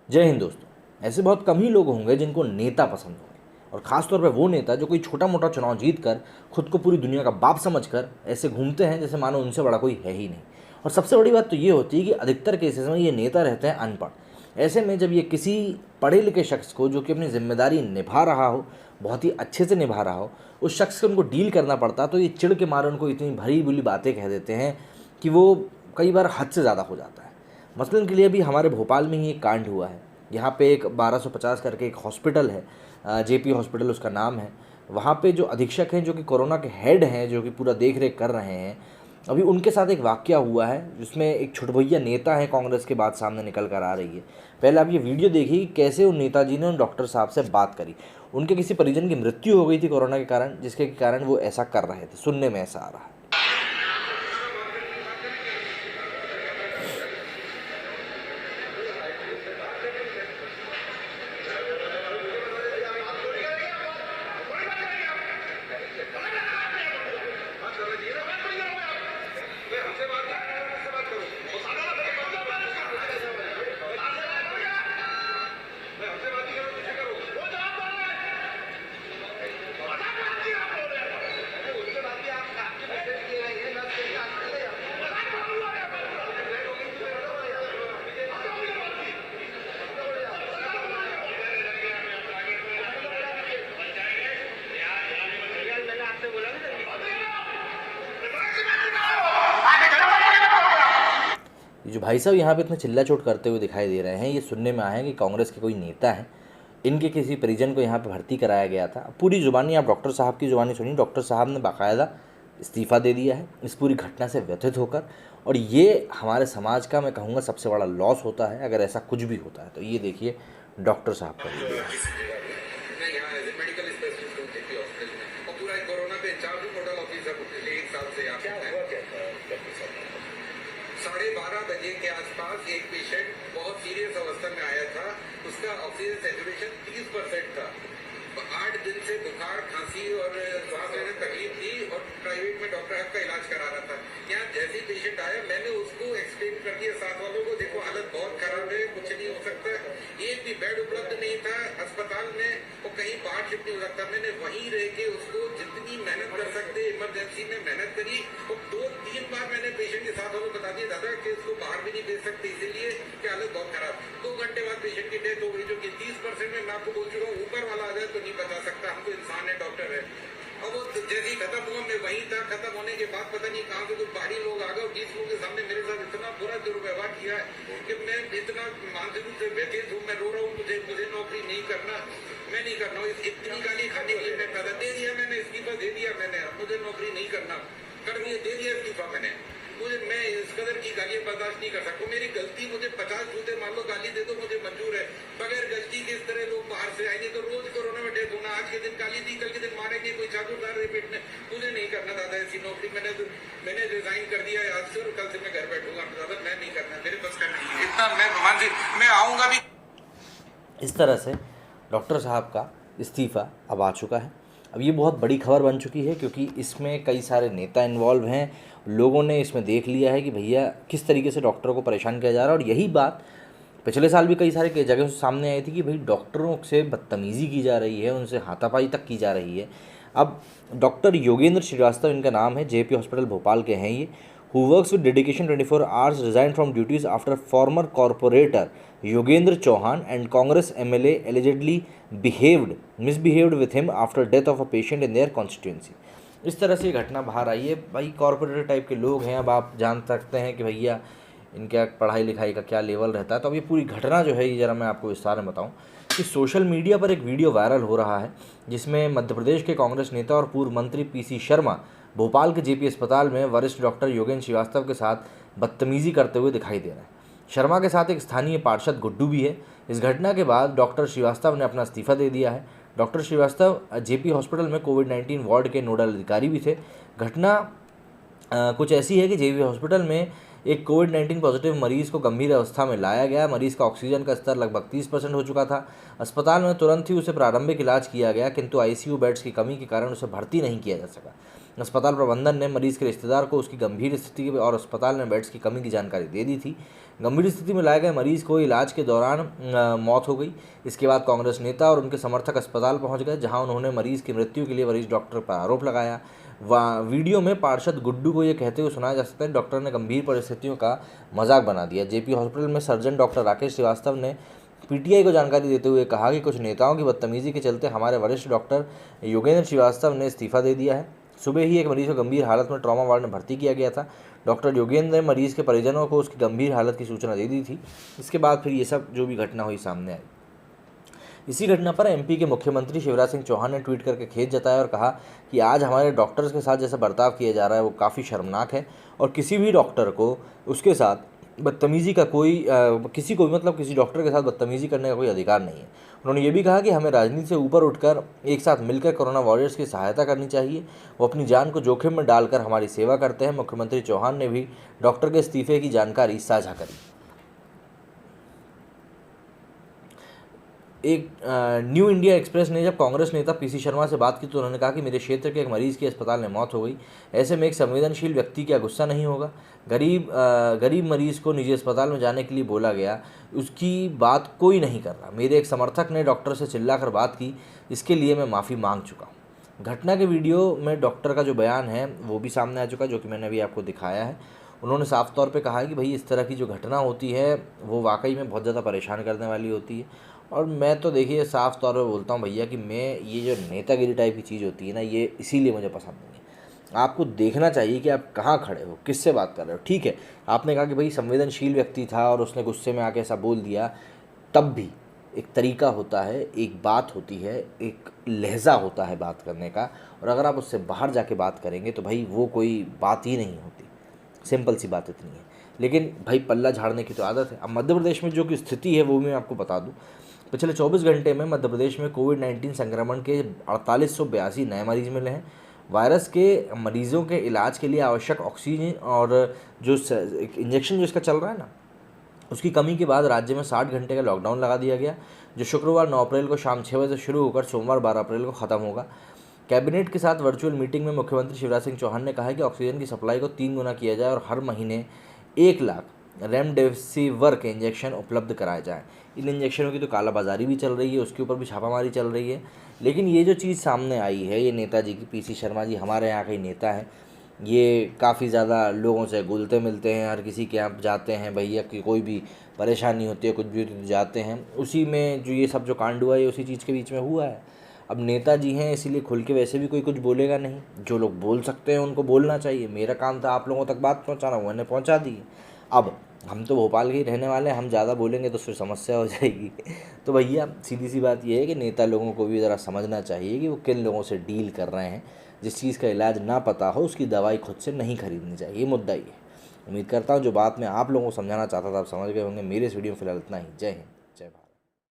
जय हिंद दोस्तों। ऐसे बहुत कम ही लोग होंगे जिनको नेता पसंद होंगे, और ख़ासतौर पे वो नेता जो कोई छोटा मोटा चुनाव जीत कर खुद को पूरी दुनिया का बाप समझकर ऐसे घूमते हैं जैसे मानो उनसे बड़ा कोई है ही नहीं। और सबसे बड़ी बात तो ये होती है कि अधिकतर केसेस में ये नेता रहते हैं अनपढ़। ऐसे में जब ये किसी पढ़े लिखे शख्स को, जो कि अपनी जिम्मेदारी निभा रहा हो, बहुत ही अच्छे से निभा रहा हो, उस शख्स से उनको डील करना पड़ता, तो ये चिढ़ के मारे उनको इतनी भरी बुरी बातें कह देते हैं कि वो कई बार हद से ज़्यादा हो जाता है। मसलन के लिए अभी हमारे भोपाल में ही एक कांड हुआ है। यहाँ पे एक 1250 करके एक हॉस्पिटल है, जेपी हॉस्पिटल उसका नाम है। वहाँ पे जो अधीक्षक हैं, जो कि कोरोना के हेड हैं, जो कि पूरा देख रेख कर रहे हैं, अभी उनके साथ एक वाकया हुआ है जिसमें एक छुटभैया नेता है कांग्रेस के, बात सामने निकल कर आ रही है। पहले आप ये वीडियो देखिए कि कैसे उन नेताजी ने उन डॉक्टर साहब से बात करी। उनके किसी परिजन की मृत्यु हो गई थी कोरोना के कारण, जिसके कारण वो ऐसा कर रहे थे। सुनने में ऐसा आ रहा है। ये जो भाई साहब यहाँ पे इतना चिल्ला चोट करते हुए दिखाई दे रहे हैं, ये सुनने में आया है कि कांग्रेस के कोई नेता हैं, इनके किसी परिजन को यहाँ पे भर्ती कराया गया था। पूरी जुबानी आप डॉक्टर साहब की जुबानी सुनिए। डॉक्टर साहब ने बाकायदा इस्तीफ़ा दे दिया है इस पूरी घटना से व्यथित होकर। और ये हमारे समाज का, मैं कहूँगा, सबसे बड़ा लॉस होता है अगर ऐसा कुछ भी होता है। तो ये देखिए डॉक्टर साहब का वीडियो। बारह बजे के आसपास एक पेशेंट बहुत सीरियस अवस्था में आया था। उसका ऑक्सीजन सैचुरेशन 30% था। 8 दिन से बुखार, खांसी और सांस लेने में तकलीफ थी और प्राइवेट में डॉक्टर का इलाज करा रहा था। यहाँ जैसे ही पेशेंट आया, मैंने उसको एक्सप्लेन कर दिया साथ वालों को, देखो हालत बहुत खराब है, कुछ नहीं हो सकता। एक भी बेड उपलब्ध नहीं था अस्पताल में, और कहीं बाहर शिफ्ट नहीं हो सकता। मैंने वहीं रह के उसको जितनी मेहनत कर सकते इमरजेंसी में मेहनत करी। और 2-3 बार मैंने पेशेंट के साथ वालों को बता दिया, दादा कि इसको बाहर भी नहीं भेज सकते इसीलिए कि हालत बहुत खराब। 2 घंटे बाद पेशेंट की डेथ हो गई, जो कि 30% में मैं आपको बोल चुका हूँ। ऊपर वाला आ जाए तो नहीं बचा सकता, हम तो इंसान है, डॉक्टर है। अब वो जैसे ही खत्म हुआ, मैं वहीं था। खत्म होने के बाद पता नहीं कहाँ से कुछ बाहरी लोग आ गए और 20 लोगों के सामने मेरे साथ इतना बुरा दुर्व्यवहार किया है कि मैं इतना मानसिक रूप से व्यथित हूँ। मैं रो रहा हूँ, मुझे नौकरी नहीं करना, मैं नहीं करना। इतनी गाली खाने के लिए मैं पैदा दे दिया, मैंने इस्तीफा दे दिया। मैंने मुझे नौकरी नहीं करना कर दिया, दे दिया इस्तीफा मैंने। मैं इस कदर की गालियां बर्दाश्त नहीं कर सकता। मेरी गलती, मुझे 50 जूते मान लो गाली दे दो, मुझे मंजूर है। बगैर गलती के इस तरह लोग बाहर से आएंगे तो रोज कोरोना में डेथ होना। आज के दिन गाली दी, कल के दिन मारेंगे, कोई चाकूदार रिपीट में। मुझे नहीं करना दादा ऐसी नौकरी। मैंने रिजाइन कर दिया है आज से, और कल से मैं घर बैठूंगा। दादा मैं नहीं करना, मेरे पास का नहीं है इतना। मैं आऊंगा भी। इस तरह से डॉक्टर साहब का इस्तीफ़ा अब आ चुका है। अब ये बहुत बड़ी खबर बन चुकी है, क्योंकि इसमें कई सारे नेता इन्वॉल्व हैं। लोगों ने इसमें देख लिया है कि भैया किस तरीके से डॉक्टरों को परेशान किया जा रहा है। और यही बात पिछले साल भी कई सारे जगह से सामने आई थी कि भाई डॉक्टरों से बदतमीज़ी की जा रही है, उनसे हाथापाई तक की जा रही है। अब डॉक्टर योगेंद्र श्रीवास्तव इनका नाम है, जेपी हॉस्पिटल भोपाल के हैं ये, who works with dedication 24 hours, resigned from duties after former corporator Yogendra Chauhan and Congress MLA allegedly misbehaved with him after death of a patient in their constituency। इस तरह से घटना बाहर आई है। भाई कॉरपोरेटर टाइप के लोग हैं। अब आप जान सकते हैं कि भैया इनका पढ़ाई लिखाई का क्या लेवल रहता है। तो अब ये पूरी घटना जो है, ये ज़रा मैं आपको विस्तार में बताऊँ कि सोशल मीडिया पर एक वीडियो वायरल हो रहा है जिसमें मध्य प्रदेश के कांग्रेस नेता और पूर्व मंत्री पीसी शर्मा भोपाल के जेपी अस्पताल में वरिष्ठ डॉक्टर योगेंद्र श्रीवास्तव के साथ बदतमीज़ी करते हुए दिखाई दे रहे हैं। शर्मा के साथ एक स्थानीय पार्षद गुड्डू भी है। इस घटना के बाद डॉक्टर श्रीवास्तव ने अपना इस्तीफा दे दिया है। डॉक्टर श्रीवास्तव जेपी हॉस्पिटल में कोविड-19 वार्ड के नोडल अधिकारी भी थे। घटना कुछ ऐसी है कि जेपी हॉस्पिटल में एक कोविड-19 पॉजिटिव मरीज़ को गंभीर अवस्था में लाया गया। मरीज़ का ऑक्सीजन का स्तर लगभग 30% हो चुका था। अस्पताल में तुरंत ही उसे प्रारंभिक इलाज किया गया, किंतु आईसीयू बेड्स की कमी के कारण उसे भर्ती नहीं किया जा सका। अस्पताल प्रबंधन ने मरीज के रिश्तेदार को उसकी गंभीर स्थिति और अस्पताल में बेड्स की कमी की जानकारी दे दी थी। गंभीर स्थिति में लाए गए मरीज को इलाज के दौरान मौत हो गई। इसके बाद कांग्रेस नेता और उनके समर्थक अस्पताल पहुंच गए, जहां उन्होंने मरीज की मृत्यु के लिए वरिष्ठ डॉक्टर पर आरोप लगाया। वीडियो में पार्षद गुड्डू को यह कहते हुए सुनाया जा सकता है, डॉक्टर ने गंभीर परिस्थितियों का मजाक बना दिया। जेपी हॉस्पिटल में सर्जन डॉक्टर राकेश श्रीवास्तव ने पीटीआई को जानकारी देते हुए कहा कि कुछ नेताओं की बदतमीजी के चलते हमारे वरिष्ठ डॉक्टर योगेंद्र श्रीवास्तव ने इस्तीफा दे दिया है। सुबह ही एक मरीज को गंभीर हालत में ट्रॉमा वार्ड में भर्ती किया गया था। डॉक्टर योगेंद्र ने मरीज के परिजनों को उसकी गंभीर हालत की सूचना दे दी थी। इसके बाद फिर ये सब जो भी घटना हुई सामने आई। इसी घटना पर एमपी के मुख्यमंत्री शिवराज सिंह चौहान ने ट्वीट करके खेद जताया और कहा कि आज हमारे डॉक्टर्स के साथ जैसा बर्ताव किया जा रहा है वो काफ़ी शर्मनाक है और किसी भी डॉक्टर को उसके साथ बदतमीज़ी का किसी डॉक्टर के साथ बदतमीज़ी करने का कोई अधिकार नहीं है। उन्होंने ये भी कहा कि हमें राजनीति से ऊपर उठकर एक साथ मिलकर कोरोना वॉरियर्स की सहायता करनी चाहिए। वो अपनी जान को जोखिम में डालकर हमारी सेवा करते हैं। मुख्यमंत्री चौहान ने भी डॉक्टर के इस्तीफे की जानकारी साझा करी। एक न्यू इंडिया एक्सप्रेस ने जब कांग्रेस नेता पीसी शर्मा से बात की तो उन्होंने कहा कि मेरे क्षेत्र के एक मरीज की अस्पताल में मौत हो गई। ऐसे में एक संवेदनशील व्यक्ति क्या गुस्सा नहीं होगा। गरीब मरीज को निजी अस्पताल में जाने के लिए बोला गया, उसकी बात कोई नहीं कर रहा। मेरे एक समर्थक ने डॉक्टर से चिल्लाकर बात की, इसके लिए मैं माफ़ी मांग चुका हूँ। घटना के वीडियो में डॉक्टर का जो बयान है वो भी सामने आ चुका, जो कि मैंने अभी आपको दिखाया है। उन्होंने साफ तौर पे कहा है कि भाई इस तरह की जो घटना होती है वो वाकई में बहुत ज़्यादा परेशान करने वाली होती है। और मैं तो देखिए साफ़ तौर पे बोलता हूँ भैया कि मैं ये जो नेतागिरी टाइप की चीज़ होती है ना, ये इसीलिए मुझे पसंद नहीं है। आपको देखना चाहिए कि आप कहाँ खड़े हो, किससे बात कर रहे हो। ठीक है, आपने कहा कि भाई संवेदनशील व्यक्ति था और उसने गुस्से में आके ऐसा बोल दिया, तब भी एक तरीका होता है, एक बात होती है, एक लहजा होता है बात करने का। और अगर आप उससे बाहर जाके बात करेंगे तो भाई वो कोई बात ही नहीं होती। सिंपल सी बात इतनी है। लेकिन भाई पल्ला झाड़ने की तो आदत है। अब मध्य प्रदेश में जो कि स्थिति है वो मैं आपको बता दूं। पिछले 24 घंटे में मध्य प्रदेश में कोविड-19 संक्रमण के 4882 नए मरीज मिले हैं। वायरस के मरीजों के इलाज के लिए आवश्यक ऑक्सीजन और जो इंजेक्शन जो इसका चल रहा है ना, उसकी कमी के बाद राज्य में 60 घंटे का लॉकडाउन लगा दिया गया, जो शुक्रवार 9 अप्रैल को शाम 6 बजे शुरू होकर सोमवार 12 अप्रैल को ख़त्म होगा। कैबिनेट के साथ वर्चुअल मीटिंग में मुख्यमंत्री शिवराज सिंह चौहान ने कहा है कि ऑक्सीजन की सप्लाई को 3 गुना किया जाए और हर महीने 1 लाख रेमडेसिविर के इंजेक्शन उपलब्ध कराए जाएँ। इन इंजेक्शनों की तो कालाबाजारी भी चल रही है, उसके ऊपर भी छापामारी चल रही है। लेकिन ये जो चीज़ सामने आई है, ये नेताजी की पीसी शर्मा जी हमारे यहाँ के नेता हैं, ये काफ़ी ज़्यादा लोगों से घुलते मिलते हैं, हर किसी के यहाँ जाते हैं भैया कि कोई भी परेशानी होती है, कुछ भी होती है तो जाते हैं। उसी में जो ये सब जो कांड हुआ है उसी चीज़ के बीच में हुआ है। अब नेताजी हैं इसीलिए खुल के वैसे भी कोई कुछ बोलेगा नहीं। जो लोग बोल सकते हैं उनको बोलना चाहिए। मेरा काम था आप लोगों तक बात पहुँचाना, वो मैंने पहुँचा दी। अब हम तो भोपाल के ही रहने वाले हैं, हम ज़्यादा बोलेंगे तो फिर समस्या हो जाएगी। तो भैया सीधी सी बात ये है कि नेता लोगों को भी ज़रा समझना चाहिए कि वो किन लोगों से डील कर रहे हैं। जिस चीज़ का इलाज ना पता हो उसकी दवाई खुद से नहीं खरीदनी चाहिए। ये मुद्दा ही है। उम्मीद करता हूँ जो बात मैं आप लोगों को समझाना चाहता था आप समझ गए होंगे। मेरे इस वीडियो में फिलहाल इतना ही। जय हिंद।